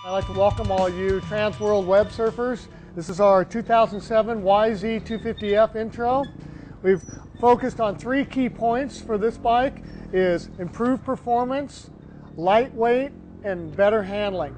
I'd like to welcome all you Trans World web surfers. This is our 2007 YZ250F intro. We've focused on three key points for this bike: is improved performance, lightweight, and better handling.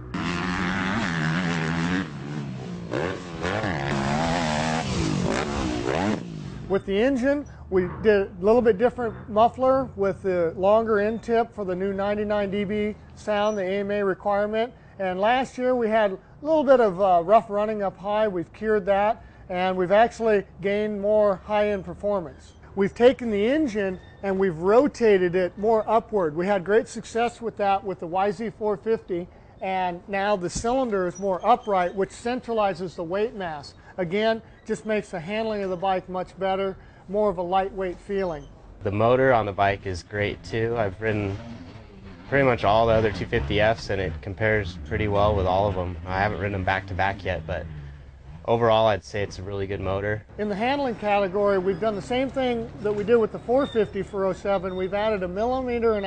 With the engine, we did a little bit different muffler with the longer end tip for the new 99 dB sound, the AMA requirement. And last year we had a little bit of rough running up high. We've cured that, and we've actually gained more high-end performance. We've taken the engine and we've rotated it more upward. We had great success with that with the YZ450, and now the cylinder is more upright, which centralizes the weight mass. Again, just makes the handling of the bike much better, more of a lightweight feeling. The motor on the bike is great too. I've ridden pretty much all the other 250Fs and it compares pretty well with all of them. I haven't ridden them back to back yet, but overall I'd say it's a really good motor. In the handling category, we've done the same thing that we did with the 450 for 07. We've added 1.5 millimeters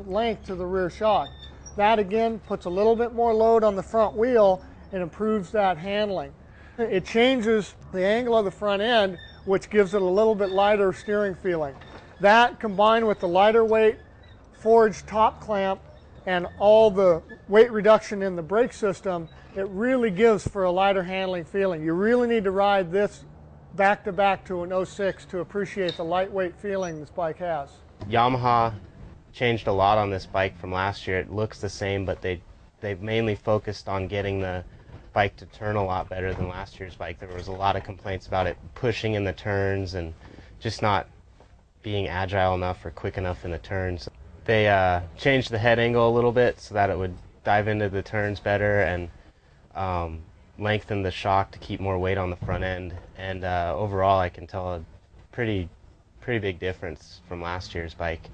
length to the rear shock. That again puts a little bit more load on the front wheel and improves that handling. It changes the angle of the front end, which gives it a little bit lighter steering feeling. That combined with the lighter weight forged top clamp and all the weight reduction in the brake system, it really gives for a lighter handling feeling. You really need to ride this back to back to an 06 to appreciate the lightweight feeling this bike has. Yamaha changed a lot on this bike from last year. It looks the same, but they've mainly focused on getting the bike to turn a lot better than last year's bike. There was a lot of complaints about it pushing in the turns and just not being agile enough or quick enough in the turns. They changed the head angle a little bit so that it would dive into the turns better and lengthen the shock to keep more weight on the front end. And overall I can tell a pretty big difference from last year's bike.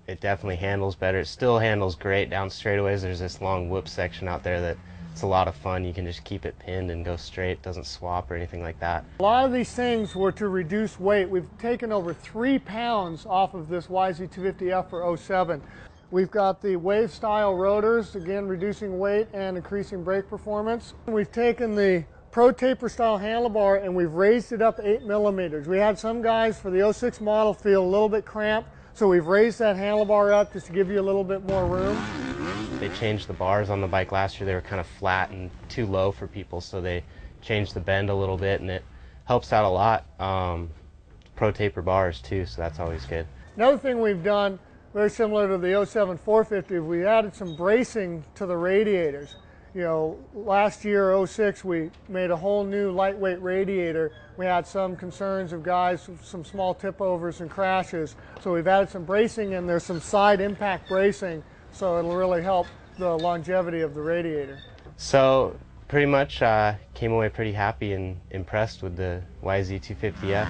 It definitely handles better. It still handles great down straightaways. There's this long whoop section out there that it's a lot of fun. You can just keep it pinned and go straight. It doesn't swap or anything like that. A lot of these things were to reduce weight. We've taken over 3 pounds off of this YZ250F for 07. We've got the wave style rotors, again reducing weight and increasing brake performance. We've taken the Pro Taper style handlebar and we've raised it up 8 millimeters. We had some guys for the 06 model feel a little bit cramped, so we've raised that handlebar up just to give you a little bit more room. They changed the bars on the bike last year. They were kind of flat and too low for people, so they changed the bend a little bit, and it helps out a lot. Pro Taper bars too, so that's always good. Another thing we've done, very similar to the 07 450, we added some bracing to the radiators. You know, last year, 06, we made a whole new lightweight radiator. We had some concerns of guys, some small tip overs and crashes, so we've added some bracing, and there's some side impact bracing, so it'll really help the longevity of the radiator. So pretty much came away pretty happy and impressed with the YZ250F.